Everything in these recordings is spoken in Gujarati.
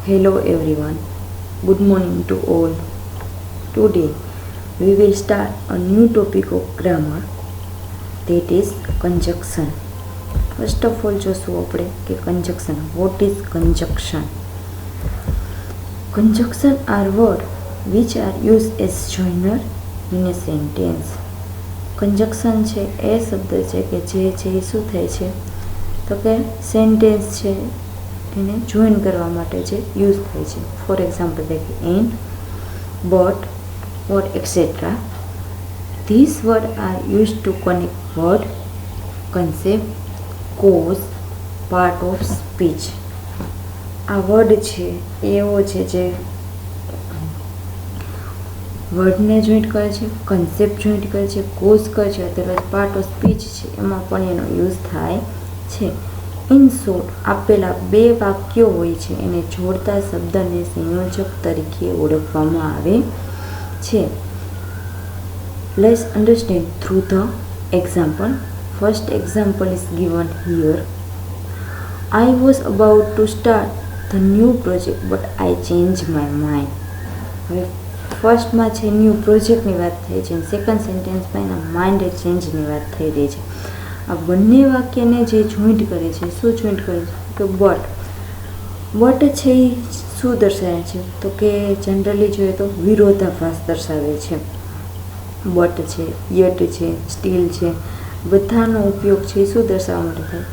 Hello everyone, good morning to all. Today we will start a new topic of grammar, that is conjunction. First of all જોશું આપણે કે conjunction. What is conjunction? Conjunction are words which are used as joiner in a sentence. conjunction છે એ શબ્દ છે કે જે છે એ શું થાય છે તો કે સેન્ટેન્સ છે એને જોઈન કરવા માટે જે યુઝ થાય છે. ફોર એક્ઝામ્પલ તરીકે and, but or etc. These words are used to connect word, concept, cause, part of speech. આ વર્ડ છે એવો છે જે વર્ડને જોઈન્ટ કરે છે, કન્સેપ્ટ જોઈન્ટ કરે છે, કોઝ કરે છે, અત્યારે પાર્ટ ઓફ સ્પીચ છે એમાં પણ એનો યુઝ થાય છે. ઇન શોર્ટ, આપેલા બે વાક્યો હોય છે એને જોડતા શબ્દને સંયોજક તરીકે ઓળખવામાં આવે છે. Let's understand through the example. First example is given here. I was about to start the new project but I changed my mind. હવે ફર્સ્ટમાં છે ન્યૂ પ્રોજેક્ટની વાત થઈ છે અને સેકન્ડ સેન્ટેન્સમાં એના માઇન્ડ ચેન્જની વાત થઈ રહી છે. આ બંને વાક્યને જે જોઈન્ટ કરે છે, શું જોઈન્ટ કરે છે કે બટ છે એ શું દર્શાવે છે તો કે જનરલી જોઈએ તો વિરોધાભાસ દર્શાવે છે. બટ છે, યટ છે, સ્ટીલ છે, બધાનો ઉપયોગ છે એ શું દર્શાવવા માટે થાય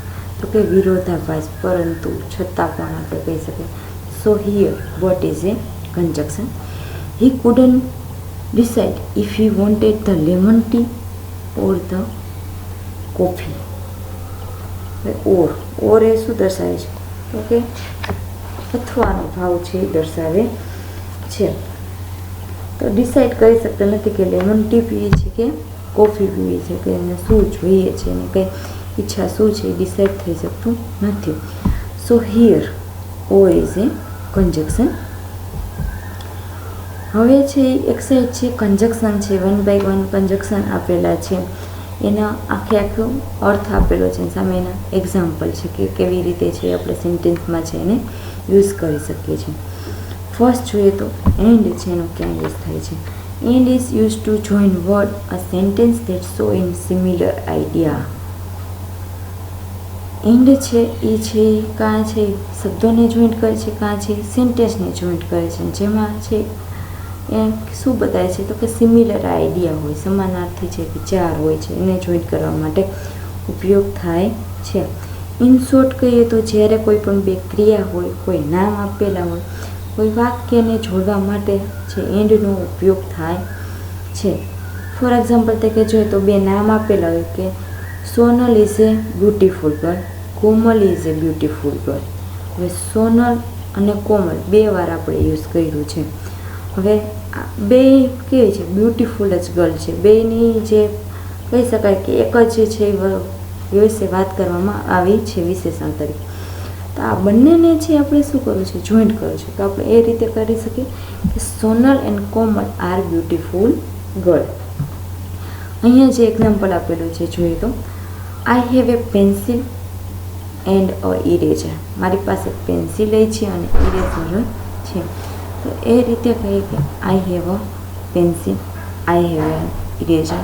તો કે વિરોધાભાસ, પરંતુ છતાં પણ આપણે કહી શકીએ. સો here what is a conjunction. He couldn't decide if he wanted the lemon tea or the coffee. ઓર એ શું દર્શાવે છે તો કે અથવાનો ભાવ છે એ દર્શાવે છે. તો ડિસાઇડ કરી શકતા નથી કે લેમન ટી પીવી છે કે કોફી પીવી છે, કે એને શું જોઈએ છે અને કંઈ ઈચ્છા શું છે એ ડિસાઇડ થઈ શકતું નથી. સો here or is a conjunction. હવે છે એક સાઈડ છે conjunction છે, 1 by 1 conjunction આપેલા છે, એના આખો અર્થ આપેલો છે, સામે એના એક્ઝામ્પલ છે કે કેવી રીતે છે આપણે સેન્ટેન્સમાં છે એને યુઝ કરી શકીએ છીએ. ફર્સ્ટ જોઈએ તો એન્ડ છે એનો ક્યાં યુઝ થાય છે. And is use to join word a sentence that show in similar idea. And છે એ છે કાં છે શબ્દોને જોઈન્ટ કરે છે, કાં છે સેન્ટેન્સને જોઈન્ટ કરે છે, જેમાં છે એ શું બતાવે છે તો કે સિમિલર આઈડિયા હોય, સમાનાર્થી છે વિચાર હોય છે એને જોઈન્ટ કરવા માટે ઉપયોગ થાય છે. ઇન શોર્ટ કહીએ તો જ્યારે કોઈ પણ બે ક્રિયા હોય, કોઈ નામ આપેલા હોય, કોઈ વાક્યને જોડવા માટે છે એન્ડનો ઉપયોગ થાય છે. ફોર એક્ઝામ્પલ તરીકે જોઈએ તો બે નામ આપેલા હોય કે Sonal is A beautiful girl, Komal is A beautiful girl. હવે સોનલ અને કોમલ બે વાર આપણે યુઝ કર્યું છે. હવે બે કેવી છે બ્યુટીફુલ જ ગર્લ છે, બેની જે કહી શકાય કે એક જ છે વિશે વાત કરવામાં આવી છે વિશેષણ તરીકે. તો આ બંનેને છે આપણે શું કરવું છે જોઈન્ટ કરવું છે. તો આપણે એ રીતે કરી શકીએ કે Sonal and Komal are beautiful girl. અહીંયા જે એક્ઝામ્પલ આપેલું છે જોઈએ તો I have a pencil and a eraser. મારી પાસે પેન્સિલ છે અને ઇરેઝર છે. તો એ રીતે કહીએ કે I have a pencil, I have an eraser.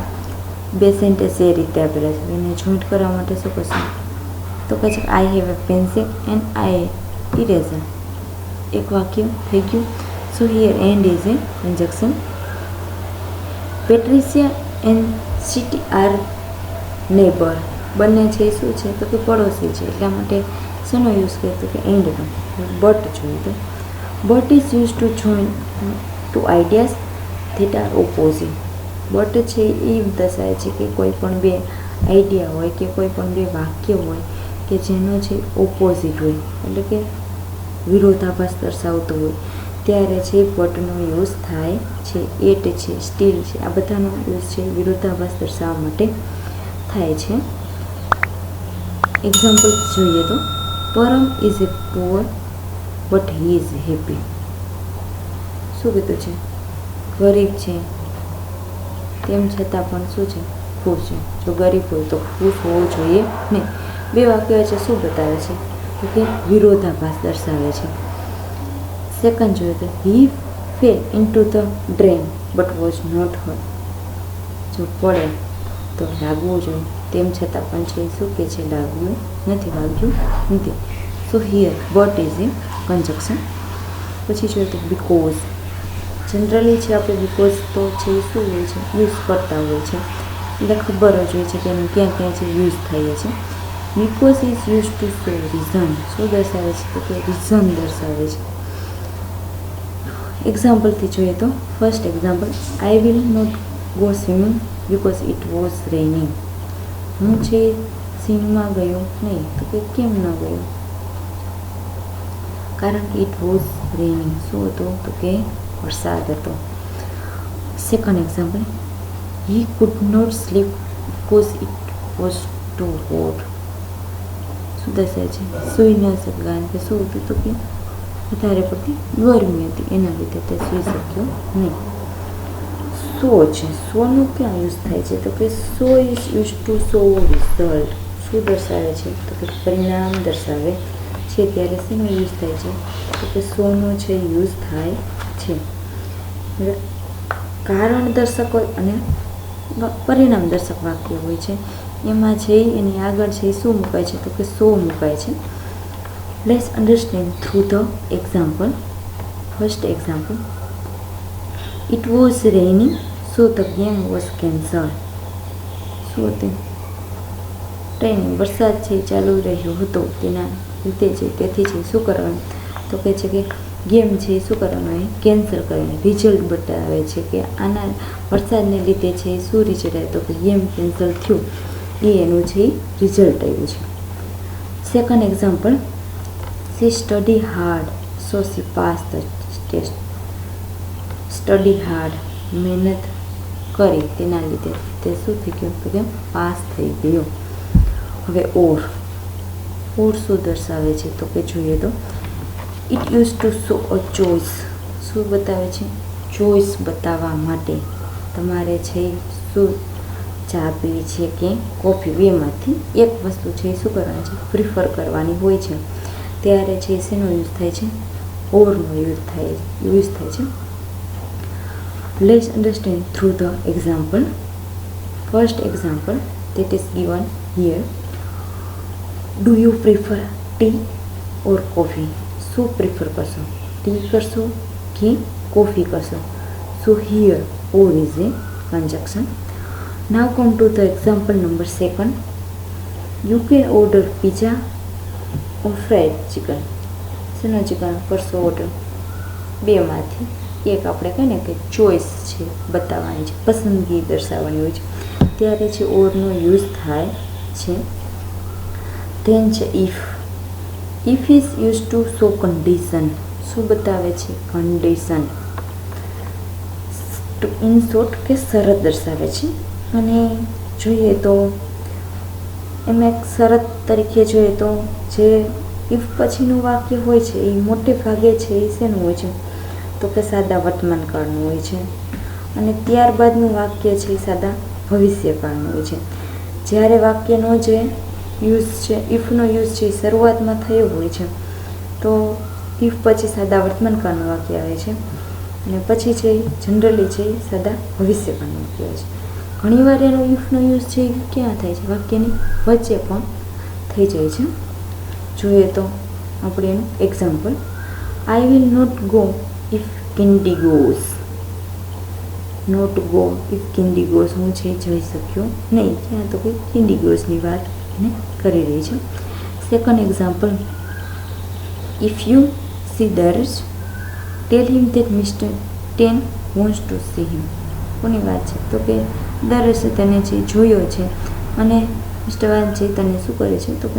બે સેન્ટેન્સ એ રીતે આપેલા છે, એને જોઈન્ટ કરવા માટે શું કરશું તો કહે છે I have a pencil and I eraser. એક વાક્ય થઈ ગયું. So here and is a conjunction. Patricia and city are neighbour. બંને છે શું છે તો કે પડોશી છે, એટલા માટે શેનો યુઝ કરીએ તો કે એન્ડનો. બટ જોઈએ તો but is use to join two ideas that are opposite. But છે એ દર્શાવે છે કે કોઈ પણ બે આઈડિયા હોય કે કોઈ પણ બે વાક્ય હોય કે જેનો છે ઓપોઝિટ હોય, એટલે કે વિરોધાભાસ દર્શાવતો હોય ત્યારે છે બટનો યુઝ થાય છે. એટ છે, સ્ટીલ છે, આ બધાનો યુઝ છે વિરોધાભાસ દર્શાવવા માટે થાય છે. એક્ઝામ્પલ જોઈએ તો Param is a poor but he is happy. શું કીધું છે ગરીબ છે તેમ છતાં પણ શું છે ખુશ છે. જો ગરીબ હોય તો ખુશ હોવું જોઈએ નહીં. બે વાક્યો છે શું બતાવે છે તો કે વિરોધાભાસ દર્શાવે છે. સેકન્ડ જોઈએ તો he fell into the drain but was not hurt. જો પડે તો લાગવું જોઈએ, તેમ છતાં પણ છે શું કે છે, લાગ્યું નથી, વાગ્યું નથી. સો here but is a conjunction. પછી જોઈએ તો બીકોઝ. જનરલી છે આપણે બીકોઝ તો છે શું હોય છે, યુઝ કરતા હોય છે, એટલે ખબર જ હોય છે કે એનું ક્યાં ક્યાં છે યુઝ થાય છે. Because is use to show reason. શું દર્શાવે છે તો કે રીઝન દર્શાવે છે. એક્ઝામ્પલથી જોઈએ તો first example, I will not go swimming because it was raining. હું છે સ્વિમિંગમાં ગયો નહીં, તો કે કેમ ન ગયો, કારણ કે ઇટ વોઝ રેનિંગ. શું હતું તો કે વરસાદ હતો. Second example, he could not sleep because it was too hot. શું દર્શાવે છે, સૂઈ ન શકે કારણ કે શું હતું તો કે વધારે પડતી ગરમી હતી, એના લીધે તે સૂઈ શક્યો નહીં. સો છે, સોનો ક્યાં યુઝ થાય છે તો કે સો is use two so result. શું દર્શાવે છે તો કે પરિણામ દર્શાવે છે. ત્યારે શેનો યુઝ થાય છે તો કે સોનો છે યુઝ થાય છે. કારણ દર્શક હોય અને પરિણામ દર્શક વાક્ય હોય છે, એમાં છે એની આગળ છે શું મુકાય છે તો કે સો મુકાય છે. Let's understand through the example. First example, it was raining so the game was cancel. શું હતું, ટ્રેનિંગ વરસાદ છે ચાલુ રહ્યો હતો, તેના લીધે છે તેથી છે શું કરવાનું તો કહે છે કે ગેમ છે શું કરવાનું એ કેન્સલ કરવાની. રિઝલ્ટ બતાવે છે કે આના વરસાદને લીધે છે શું રિઝલ્ટ આવ્યો તો કે ગેમ કેન્સલ થયું, એ એનું છે રિઝલ્ટ આવ્યું છે. Second example, she study hard so she pass the test. Study hard, મહેનત કરી તેના લીધે તે શું થઈ ગયું તો કે પાસ થઈ ગયો. હવે ઓર શું દર્શાવે છે તો કે જોઈએ તો it use to saw a choice. શું બતાવે છે, ચોઇસ બતાવવા માટે. તમારે છે શું ચા પીવી છે કે કોફી, બેમાંથી એક વસ્તુ છે શું કરવાની છે, પ્રિફર કરવાની હોય છે, ત્યારે છે શેનો યુઝ થાય છે, ઓરનો યુઝ થાય છે. Let's understand through the example. First example that is given here, do you prefer tea or coffee? શું પ્રિફર કરશો, ટી કરશો કે કોફી કરશો. So here or is a conjunction. Now come to the example number second. You can order pizza or fried chicken. શેનો ચિકન કરશો ઓર્ડર, બેમાંથી એક આપણે કહીએ ને કે ચોઈસ છે બતાવવાની છે, પસંદગી દર્શાવવાની હોય છે, ત્યારે છે ઓરનો યુઝ થાય છે. ધેન છે if. If is use to show condition. શું બતાવે છે, કન્ડિશન. ઇન શોર્ટ કે શરત દર્શાવે છે. અને જોઈએ તો એમાં એક શરત તરીકે જોઈએ તો જે ઇફ પછીનું વાક્ય હોય છે એ મોટે ભાગે છે એ શેનું હોય છે તો કે સાદા વર્તમાનકાળનું હોય છે, અને ત્યારબાદનું વાક્ય છે એ સાદા ભવિષ્યકાળનું હોય છે. જ્યારે વાક્યનો જે યુઝ છે, ઇફનો યુઝ છે એ શરૂઆતમાં થયો હોય છે તો ઇફ પછી સાદા વર્તમાનકાળનું વાક્ય આવે છે, અને પછી છે જનરલી છે સાદા ભવિષ્યકાળનું વાક્ય આવે છે. ઘણીવાર એનો ઇફનો યુઝ છે ક્યાં થાય છે, વાક્યની વચ્ચે પણ થઈ જાય છે. જોઈએ તો આપણે એનું example, I will not go if Kindi goes. Not go if Kindi goes, હું છે જઈ શક્યો નહીં, ત્યાં તો કોઈ કિન્ડી ગોઝની વાત એને કરી રહી છે. Second example, if you see દરજ tell him that mister ten wants to see him. કોની વાત છે તો કે દરજે તને જે જોયો છે અને મિસ્ટર વાન છે તને શું કરે છે તો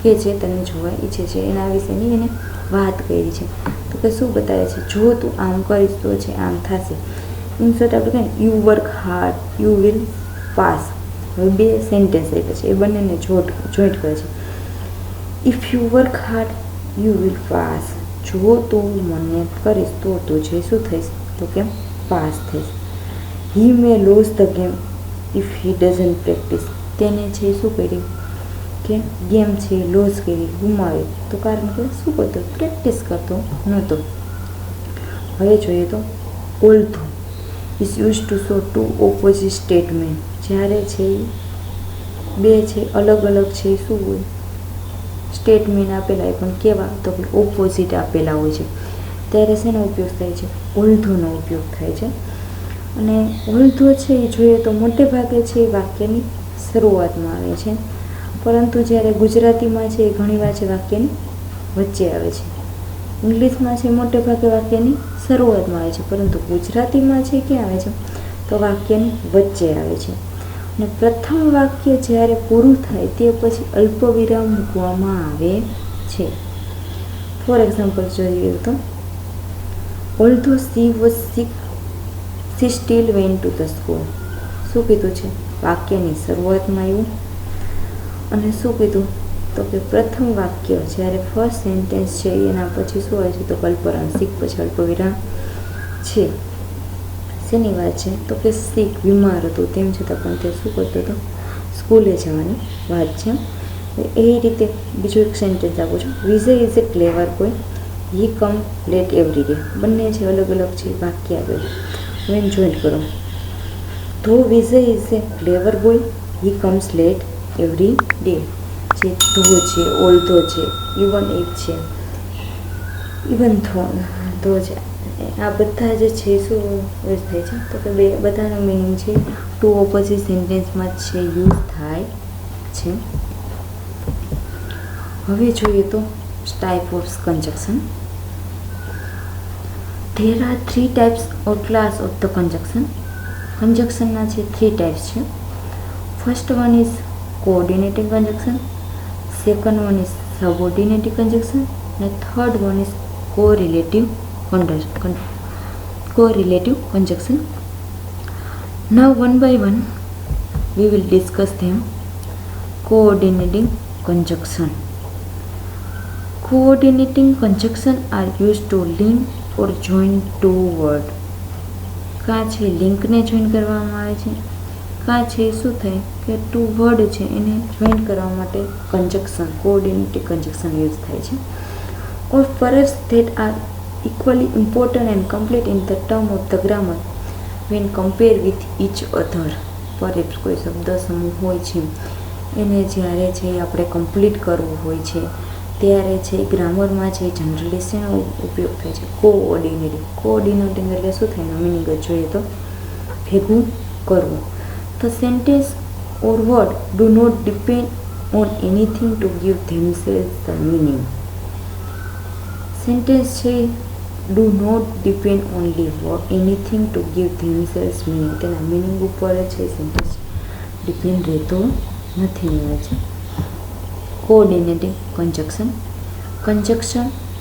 કે છે તને જોવા ઈચ્છે છે, એના વિશેની એને વાત કરી છે. તો કે શું બતાવે છે, જો તું આમ કરીશ તો છે આમ થશે. ઇન શોર્ટ આપણે કહીએ you work hard you will pass. હવે બે સેન્ટેન્સ આપ્યા છે, એ બંનેને જોઈન્ટ કરે છે. If you work hard you will pass. જો તું મહેનત કરીશ તો તું છે શું થઈશ તો કે પાસ થઈશ. He may lose the game if he doesn't practise. તેને છે શું કર્યું કે ગેમ છે લૂઝ કરી, ગુમાવી, તો કારણ કે શું કરતો, પ્રેક્ટિસ કરતો નહોતો. હવે જોઈએ તો although is use to show to opposite statement. જ્યારે છે બે છે અલગ અલગ છે શું હોય સ્ટેટમેન્ટ આપેલા હોય પણ કેવા તો કે ઓપોઝિટ આપેલા હોય છે ત્યારે શેનો ઉપયોગ થાય છે ઓલ્ધોનો ઉપયોગ થાય છે. અને ઓલ્ધો છે એ જોઈએ તો મોટે ભાગે છે એ વાક્યની શરૂઆતમાં આવે છે, પરંતુ જ્યારે ગુજરાતીમાં છે એ ઘણીવાર છે વાક્યની વચ્ચે આવે છે. ઇંગ્લિશમાં છે મોટે ભાગે વાક્યની શરૂઆતમાં આવે છે, પરંતુ ગુજરાતીમાં છે ક્યાં આવે છે તો વાક્યની વચ્ચે આવે છે. અને પ્રથમ વાક્ય જ્યારે પૂરું થાય તે પછી અલ્પવિરામ મૂકવામાં આવે છે. ફોર એક્ઝામ્પલ જોઈએ તો although she was sick she still went to the school. શું કીધું છે વાક્યની શરૂઆતમાં આવ્યું. અને શું કીધું તો કે પ્રથમ વાક્ય જ્યારે ફર્સ્ટ સેન્ટેન્સ છે એના પછી શું આવે છે તો અલ્પવિરામ સિક પછી અલ્પવિરામ છે. શેની વાત છે તો કે સિક બીમાર હતો તેમ છતાં પણ તે શું કરતો હતો સ્કૂલે જવાની વાત છે. એ રીતે બીજું એક સેન્ટેન્સ આપું છું. Vijay is a clever boy he come late every day. બંને છે અલગ અલગ છે વાક્ય આગળ હવે જોઈન્ટ કરો. Though Vijay is a clever boy he comes late every day. જે ધો છે ઓલ્ધો છે ઇવન એક છે ઇવન ધો છે આ બધા જે છે શું યુઝ થાય છે તો કે બે બધાનો મિનિંગ છે ટુ ઓપોઝિટ સેન્ટેન્સમાં છે યુઝ થાય છે. હવે જોઈએ તો type of conjunction. There are 3 types or class of the conjunction. કન્જક્શનના છે 3 ટાઈપ્સ છે. First one is coordinating conjunction, second one is subordinating conjunction અને third one is correlative conjunction. Now one by one we will discuss them. Coordinating conjunction. Coordinating conjunction are used to link or join two words. કાં છે લિંકને જોઈન કરવામાં આવે છે, કાં છે શું થાય કે ટુ વર્ડ છે એને જોઈન કરવા માટે કન્જક્શન કોઓર્ડિનેટિંગ કન્જક્શન યુઝ થાય છે. or perhaps that are equally important and complete in the term of the grammar when compared with each other. perhaps કોઈ શબ્દ સમૂહ હોય છે એને જ્યારે છે આપણે કમ્પ્લીટ કરવું હોય છે ત્યારે છે ગ્રામરમાં છે જનરલી શેનો ઉપયોગ થાય છે કોઓર્ડિનેટિંગ એટલે શું થાય મિનિંગ જોઈએ તો ભેગું કરવું. The sentence or word do not depend on anything to give themselves the meaning. Sentence છે do not depend only for anything to give themselves meaning. તેના મિનિંગ ઉપર છે સેન્ટેન્સ ડિપેન્ડ રહેતો નથી હોય છે. કોઓર્ડિનેટિંગ કન્જક્શન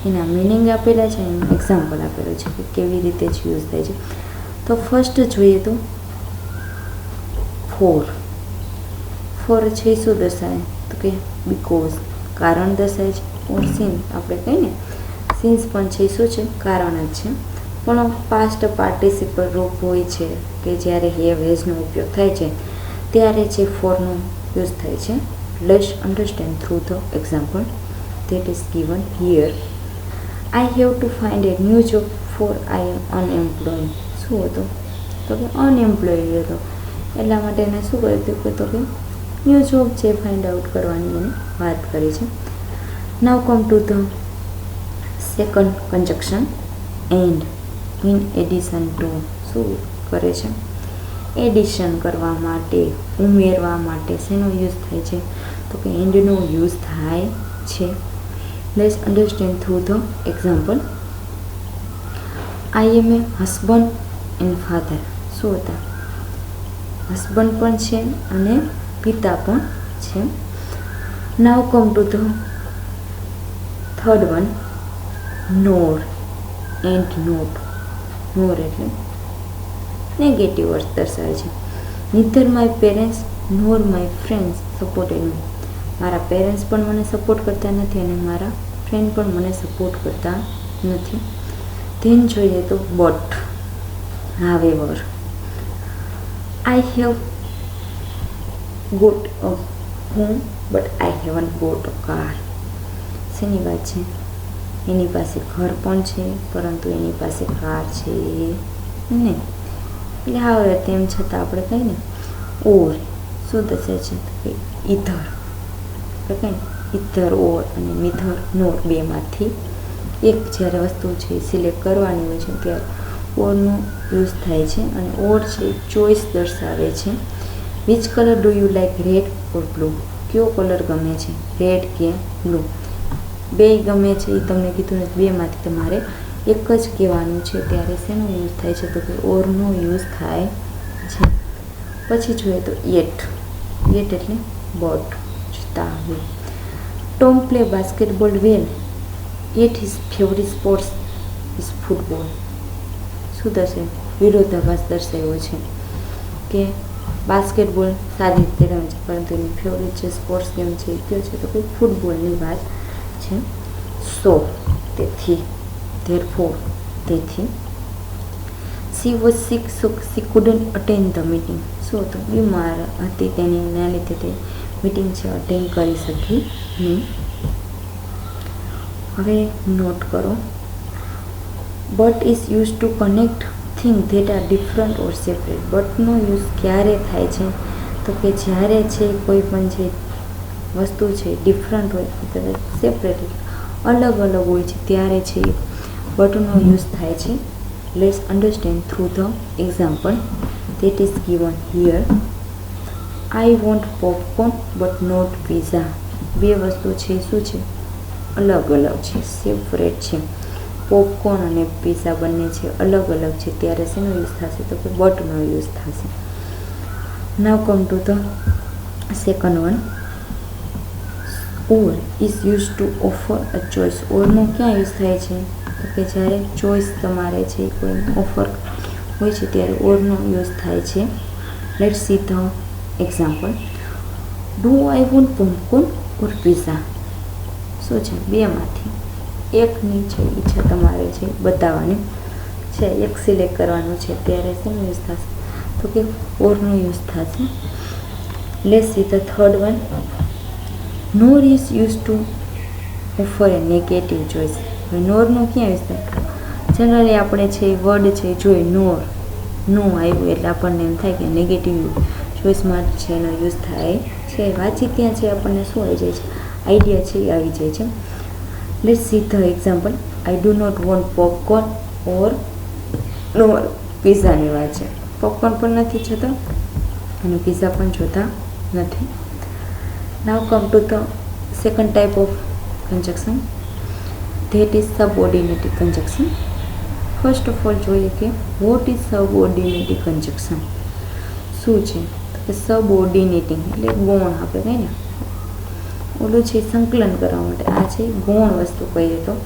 એના મિનિંગ આપેલા છે એનું એક્ઝામ્પલ આપેલું છે કે કેવી રીતે જ યુઝ થાય છે. તો ફર્સ્ટ જોઈએ તો ફોર છે શું દર્શાવે તો કે બીકોઝ કારણ દર્શાવે છે. ઓર સિન આપણે કહીએ ને સિન્સ પણ છે શું છે કારણ જ છે, પણ પાસ્ટ પાર્ટિસિપલ રૂપ હોય છે કે જ્યારે હેવ હેઝનો ઉપયોગ થાય છે ત્યારે છે ફોરનો યુઝ થાય છે. Let's understand through the example that is given here. I have to find a new job for I am unemployed. શું હતું તો કે અનએમ્પ્લોયડ હતો એટલા માટે એને શું કર્યું તો કે ન્યૂ જોબ છે ફાઇન્ડ આઉટ કરવાની એને વાત કરી છે. Now come to the second conjunction and in addition to. શું કરે છે એડિશન કરવા માટે ઉમેરવા માટે શેનો યુઝ થાય છે તો કે એન્ડનો યુઝ થાય છે. Let's understand through the example. I am a husband and father. શું હતા હસબન્ડ પણ છે અને પિતા પણ છે. Now come to the third one nor and not. Nor એટલે નેગેટિવ વર્ડ દર્શાવે છે. Neither my parents nor my friends supported me. મારા પેરેન્ટ્સ પણ મને સપોર્ટ કરતા નથી અને મારા ફ્રેન્ડ પણ મને સપોર્ટ કરતા નથી. ધેન જોઈએ તો but however. I have got a home but I haven't got a car. શેની વાત છે એની પાસે ઘર પણ છે પરંતુ એની પાસે કાર છે નહીં. એટલે હવે તેમ છતાં આપણે કહીએ ને ઓર શું દર્શાવે છે કે ઈધર. આપણે કહીએ ઈધર ઓર અને નિધર નોર બેમાંથી એક જ્યારે વસ્તુ છે સિલેક્ટ કરવાની હોય છે ત્યારે ઓરનો યુઝ થાય છે. અને ઓર છે ચોઈસ દર્શાવે છે. Which colour do you like, red or blue? કયો કલર ગમે છે, રેડ કે બ્લુ? બે ગમે છે એ તમને કીધું ને, બેમાંથી તમારે એક જ કહેવાનું છે ત્યારે શેનો યુઝ થાય છે તો કે ઓરનો યુઝ થાય છે. પછી જોઈએ તો યેટ. યેટ એટલે boat, Tawi. Tom play basketball well, yet his favourite sports is football. શું થશે? વિરોધાભાસ દર્શાવ્યો છે કે બાસ્કેટબોલ સારી રીતે રમે છે પરંતુ એની ફેવરિટ જે સ્પોર્ટ્સ ગેમ છે એ કયો છે તો કે ફૂટબોલની વાત છે. સો તેથી, therefore તેથી. She was sick so she couldn't attend the meeting. શું તો બીમાર હતી તેના લીધે તે મીટિંગ છે અટેન્ડ કરી શકી નહીં. હવે નોટ કરો. But is use two connect thing that are different or separate. બટનો યુઝ ક્યારે થાય છે તો કે જ્યારે છે કોઈ પણ જે વસ્તુ છે ડિફરન્ટ હોય, સેપરેટ અલગ અલગ હોય છે ત્યારે છે બટનો યુઝ થાય છે. Let's understand through the example that is given here. I want popcorn but not pizza. બે વસ્તુ છે શું છે? અલગ અલગ છે, સેપરેટ છે. પોપકોર્ન અને પીઝા બંને છે અલગ અલગ છે ત્યારે શેનો યુઝ થશે તો કે બટનો યુઝ થશે. Now come to the second one. Or is use to offer a choice. ઓરનો ક્યાં યુઝ થાય છે તો કે જ્યારે ચોઇસ તમારે છે કોઈ ઓફર હોય છે ત્યારે ઓરનો યુઝ થાય છે. Let's see the example. Do I want popcorn or pizza? શું છે? બેમાંથી એકની છે ઈચ્છા તમારે છે બતાવવાની છે, એક સિલેક્ટ કરવાનું છે ત્યારે શેનો યુઝ થશે તો કે ઓરનો યુઝ થશે. Let's see the third one. Nor is use to offer a negative choice. નોરનો ક્યાં યુઝ થાય? જનરલી આપણે છે વર્ડ છે જોઈ નોર, નો આવ્યું એટલે આપણને એમ થાય કે નેગેટિવ ચોઇસમાં છે એનો યુઝ થાય છે. વાંચી ત્યાં છે આપણને શું આવી જાય છે? આઈડિયા છે એ આવી જાય છે. Let's see the example. I do not want popcorn or nor પીઝાની વાત છે. પોપકોર્ન પણ નથી જોતા અને પીઝા પણ જોતા નથી. Now come to the second type of conjunction, that is subordinated conjunction. First of all જોઈએ કે વોટ ઇઝ સબઓર્ડિનેટેડ કન્જક્શન. શું છે તો કે સબઓર્ડિનેટિંગ એટલે ગૌણ આપણે કહીએ ને, ઓલું છે સંકલન કરવા માટે, આ છે ગૌણ વસ્તુ કહીએ તો.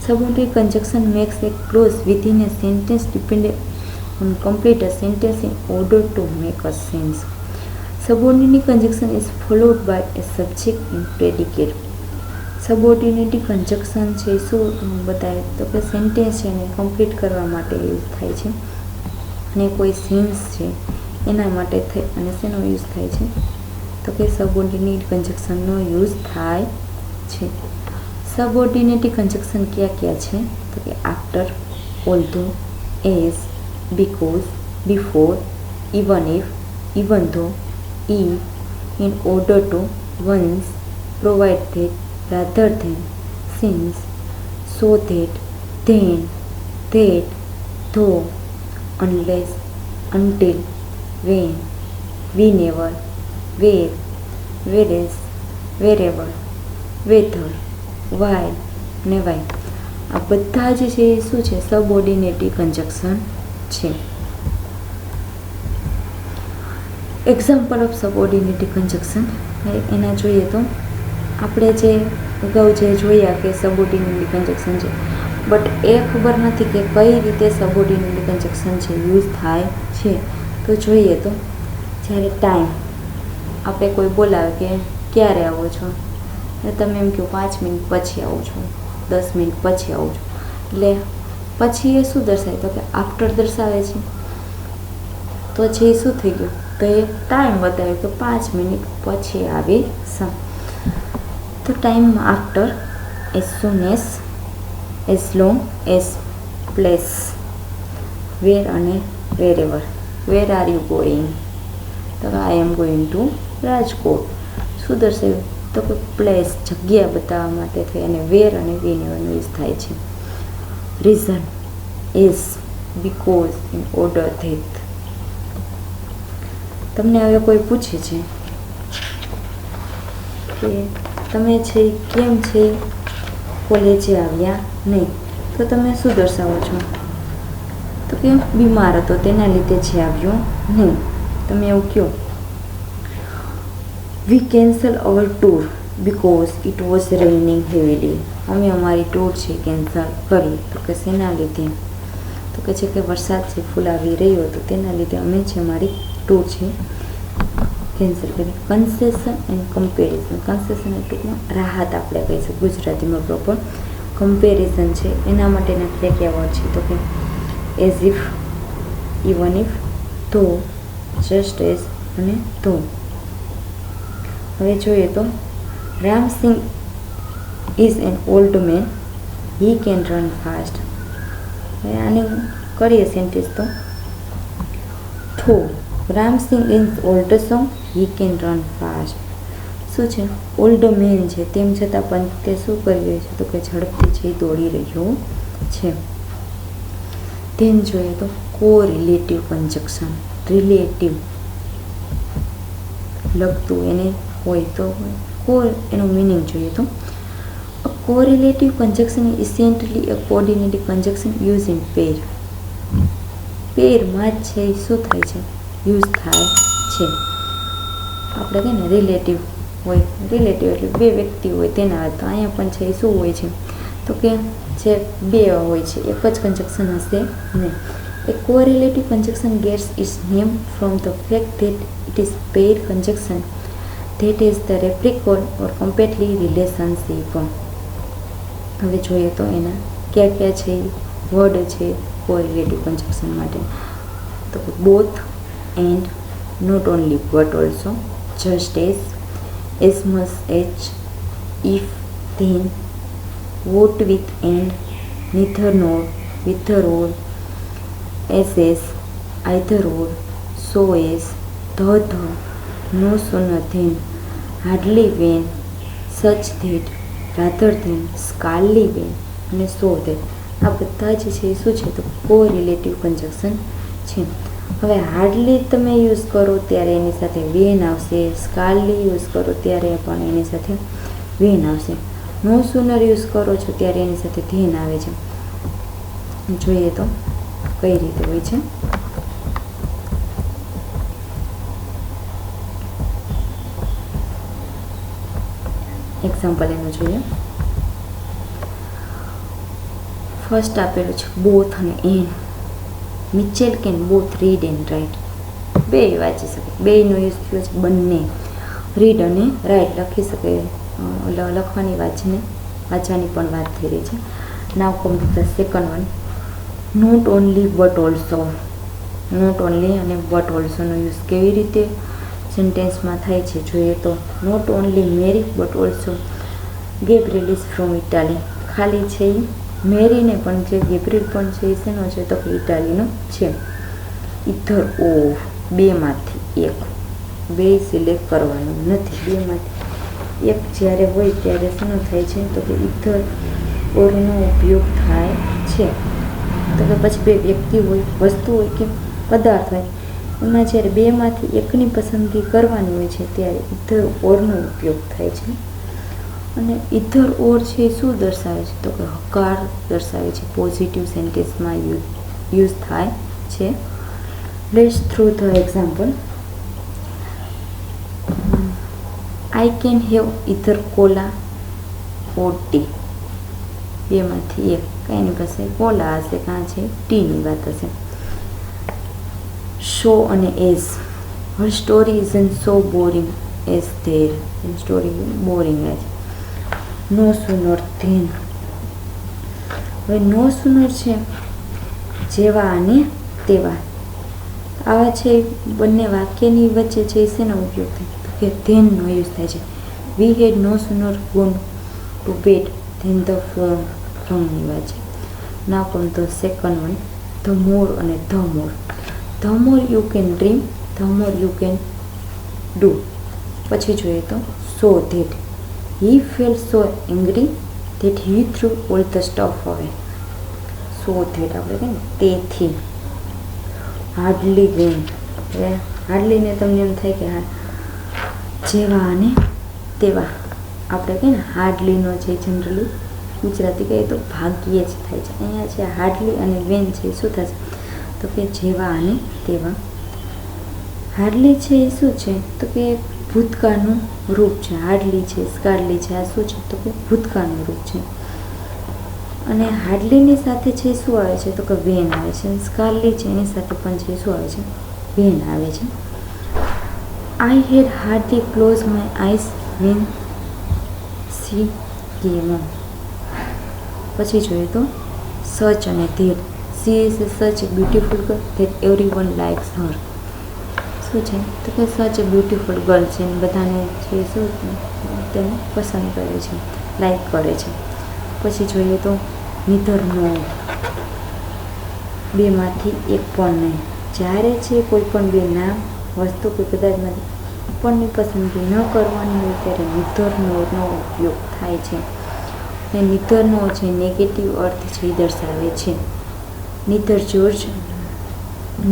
Subordinate conjunction makes a clause within a sentence dependent on complete a sentence in order to make a sense. Subordinate conjunction is followed by a subject in predicate. Subordinate conjunction છે શું બતાવે તો કે સેન્ટેન્સ છે એને કમ્પ્લીટ કરવા માટે યુઝ થાય છે અને કોઈ સેન્સ છે એના માટે થઈ અને શેનો યુઝ થાય છે તો કે સબઓર્ડિનેટ કન્જક્શનનો યુઝ થાય છે. સબઓર્ડિનેટ કન્જક્શન ક્યાં ક્યાં છે તો કે after, although, as, because, before, even if, even though, if, in order to, once, provide that, rather than, since, so that, then, that, though, unless, until, when, whenever, where, whereas, wherever, whether, while ને why. આ બધા જ છે એ શું છે? સબઓર્ડિનેટિવ કન્જક્શન છે. એક્ઝામ્પલ ઓફ સબઓર્ડિનેટિવ કન્જક્શન એના જોઈએ તો આપણે જે અગાઉ જે જોયા કે સબઓર્ડિનેટ કન્જક્શન છે, બટ એ ખબર નથી કે કઈ રીતે સબઓર્ડિનેટ કન્જક્શન છે યુઝ થાય છે. તો જોઈએ તો જ્યારે ટાઈમ આપણે કોઈ બોલાવે કે ક્યારે આવો છો એટલે તમે એમ કહો 5 મિનિટ પછી આવું છું, 10 મિનિટ પછી આવું છું, એટલે પછી એ શું દર્શાવે તો કે આફ્ટર દર્શાવે છે. તો જે શું થઈ ગયું તો એ ટાઈમ બતાવે તો 5 મિનિટ પછી આવી સ. તો time after, as soon as, as long as place, where અને wherever. Where are you going? તો I am going to Rajkot. શું દર્શાવ્યું? તો કે પ્લેસ, જગ્યા બતાવવા માટે થઈ, અને વેર અને વેરેવરનો યુઝ થાય છે. Reason is, because, in order that. તમને હવે કોઈ પૂછે છે કે તમે છે કેમ છે કોલેજે આવ્યા નહીં, તો તમે શું દર્શાવો છો? તો કે બીમાર હતો તેના લીધે છે આવ્યો નહીં. તમે એવું કહો. We cancel our tour because it was raining heavily. અમે અમારી ટૂર છે કેન્સલ કરી. તો કે શેના લીધે? તો કે છે કે વરસાદ છે ફૂલ આવી રહ્યો હતો તેના લીધે અમે છે અમારી ટૂર છે કેન્સલ કરી. Concession and comparison. કન્સેશન એટલે ટૂંકમાં રાહત આપણે કહીશું ગુજરાતીમાં પ્રોપર. કમ્પેરિઝન છે એના માટેના કયા વર્ડ છે? તો કે એઝ ઇફ, ઇવન ઇફ, ધો, જસ્ટ એઝ અને ધો. હવે જોઈએ તો Ram Singh is an old man, he can run fast. હવે આને કરીએ સેન્ટેન્સ તો થો. Ram Singh is old song, he can run fast. શું છે? ઓલ્ડ મેન છે તેમ છતાં પણ તે શું કરી રહ્યો છે? તો કે ઝડપથી છે દોડી રહ્યો છે. તેમ જોઈએ તો કો રિલેટિવ કન્જક્શન. રિલેટિવ લગતું એને હોય તો કો, એનો મિનિંગ જોઈએ તો correlative conjunction is essentially a coordinative conjunction use in pair. પેરમાં જ છે શું થાય છે? યુઝ થાય છે. આપણે કહીએ ને રિલેટિવ હોય, રિલેટિવ એટલે બે વ્યક્તિ હોય તેના. તો અહીંયા પણ છે શું હોય છે? તો કે જે બે હોય છે એક જ કન્જક્શન હશે નહીં. A correlative conjunction gets its name from the fact that it is pair conjunction that is the reciprocal or completely relationship. હવે જોઈએ તો એના કયા છે વર્ડ છે કોરિલેટિવ કન્જક્શન માટે? તો both, and, not only but also, just as much as, if, then, what with and, neither nor, wither or, as, either or, so as, the, no sooner than, hardly when, such that, rather than, scarcely when અને so that. આ બધા જ છે શું છે? તો કોરિલેટિવ કન્જક્શન છે. હવે હાર્ડલી તમે યુઝ કરો ત્યારે એની સાથે વેન આવશે. સ્કાર્લી યુઝ કરો ત્યારે પણ એની સાથે વેન આવશે. નો સુનર યુઝ કરો છો ત્યારે એની સાથે ધેન આવે છે. જોઈએ તો કઈ રીતે હોય છે. એક્ઝામ્પલ એનું જોઈએ. ફર્સ્ટ આપેલું છે બોથ અને and. Mitchell can both read and write. બે વાંચી શકે, બેનો યુઝ થયો છે બંને. રીડ અને રાઇટ લખી શકે, લખવાની વાંચવાની પણ વાત થઈ રહી છે. Now come to the second one. Not only but also. Not only અને બટ ઓલ્સોનો યુઝ કેવી રીતે સેન્ટેન્સમાં થાય છે જોઈએ તો not only Mary but also Gabriel is from Italy. ખાલી છે એ મેરીને પણ જે ગેબ્રિએલ પણ છે એ શેનો છે? તો કે ઇટાલીનો છે. ઇધર ઓર, બેમાંથી એક. બે સિલેક્ટ કરવાનું નથી, બેમાંથી એક જ્યારે હોય ત્યારે શેનો થાય છે? તો કે ઇધર ઓરનો ઉપયોગ થાય છે. તો કે પછી બે વ્યક્તિ હોય, વસ્તુ હોય કે પદાર્થ હોય, એમાં જ્યારે બેમાંથી એકની પસંદગી કરવાની હોય છે ત્યારે ઇધર ઓરનો ઉપયોગ થાય છે. અને ઇધર ઓર છે એ શું દર્શાવે છે? તો કે હકાર દર્શાવે છે. પોઝિટિવ સેન્ટેન્સમાં યુઝ થાય છે. Let's through the example. I can have either cola or tea. બેમાંથી એક, કાંઈની પાસે કોલા હશે, કાં છે ટીની વાત હશે. શો અને as. Har story isn't so boring as there. Story boring છે. નો સુનર ધેન. હવે નો સુનર છે જેવા અને તેવા. આવા છે બંને વાક્યની વચ્ચે છે શેનો ઉપયોગ થાય? તો કે ધેનનો યુઝ થાય છે. We had no sooner gone to bed then the phone રંગની વાત છે. નાવ કમ તો સેકન્ડ વન, ધ મોર અને the more. The more you can dream, the more you can do. પછી જોઈએ તો so that, he fell so angry that he threw all the stuff away. So that આપણે કહીએ ને તેથી. હાર્ડલી વેન, હાર્ડલીને તમને એમ થાય કે હા જેવા અને તેવા. આપણે કહીએ ને હાર્ડલીનો છે જનરલી ગુજરાતી કહીએ તો ભાગ્યે જ થાય છે. અહીંયા છે હાર્ડલી અને વેન છે શું થશે તો કે જેવા અને તેવા. હાર્ડલી છે એ શું છે તો કે ભૂતકાળનું રૂપ છે. હાર્ડલી છે, સ્કાર્ડલી છે, આ શું છે તો કે ભૂતકાળનું રૂપ છે. અને હાર્ડલીની સાથે છે શું આવે છે તો કે વેન આવે છે. સ્કાર્ડલી છે એની સાથે પણ છે શું આવે છે વેન આવે છે. I had hardly close my eyes when she came on. પછી જોઈએ તો સચ અને that, she is such a beautiful girl that everyone likes her. શું છે તો કે સચ એ બ્યુટીફુલ ગર્લ છે ને બધાને છે શું તેને પસંદ કરે છે, લાઈક કરે છે. પછી જોઈએ તો નીધર નો, બેમાંથી એક પણ નહીં. જ્યારે છે કોઈ પણ બે નામ વસ્તુ કોઈ પદાર્થમાંથી પણની પસંદગી ન કરવાની હોય ત્યારે નીધર નો ઉપયોગ થાય છે. અને નીધર નો છે નેગેટિવ અર્થ છે એ દર્શાવે છે. Neither George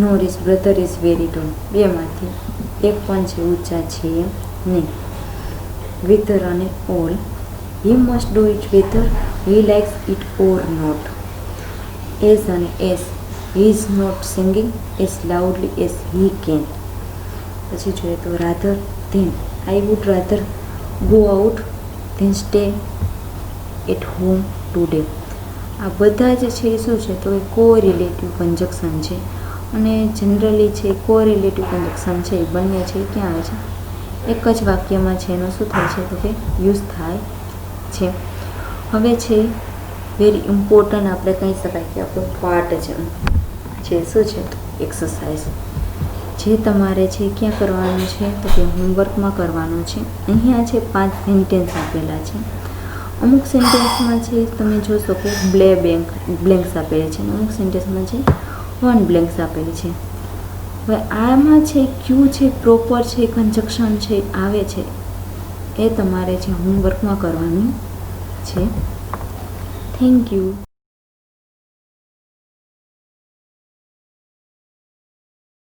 nor his brother is very tall, બેમાંથી એક પણ છે ઊંચા છે નહીં. વેધર અને or, he must do it whether he likes it or not. As અને as, he is not singing as loudly as he can. પછી જોઈએ તો rather than, I would rather go out than stay at home today. આ બધા જ છે શું છે તો એ કોરિલેટિવ કન્જક્શન છે. અને જનરલી છે કોરિલેટિવ કન્જક્શન છે એ બંને છે ક્યાં આવે છે એક જ વાક્યમાં છે એનો શું થાય છે તો કે યુઝ થાય છે. હવે છે વેરી ઇમ્પોર્ટન્ટ આપણે કહી શકાય કે આપણો પાર્ટ છે જે શું છે એક્સરસાઇઝ, જે તમારે છે ક્યાં કરવાનું છે તો કે હોમવર્કમાં કરવાનું છે. અહીંયા છે 5 સેન્ટેન્સ આપેલા છે. અમુક સેન્ટેન્સમાં છે તમે જોશો કે બ્લેન્ક્સ આપેલી છે, અમુક સેન્ટેન્સમાં છે 1 બ્લેન્ક્સ આપેલી છે. હવે આમાં છે ક્યુ છે પ્રોપર છે કન્જક્શન છે આવે છે એ તમારે છે હોમવર્કમાં કરવાનું છે. Thank you.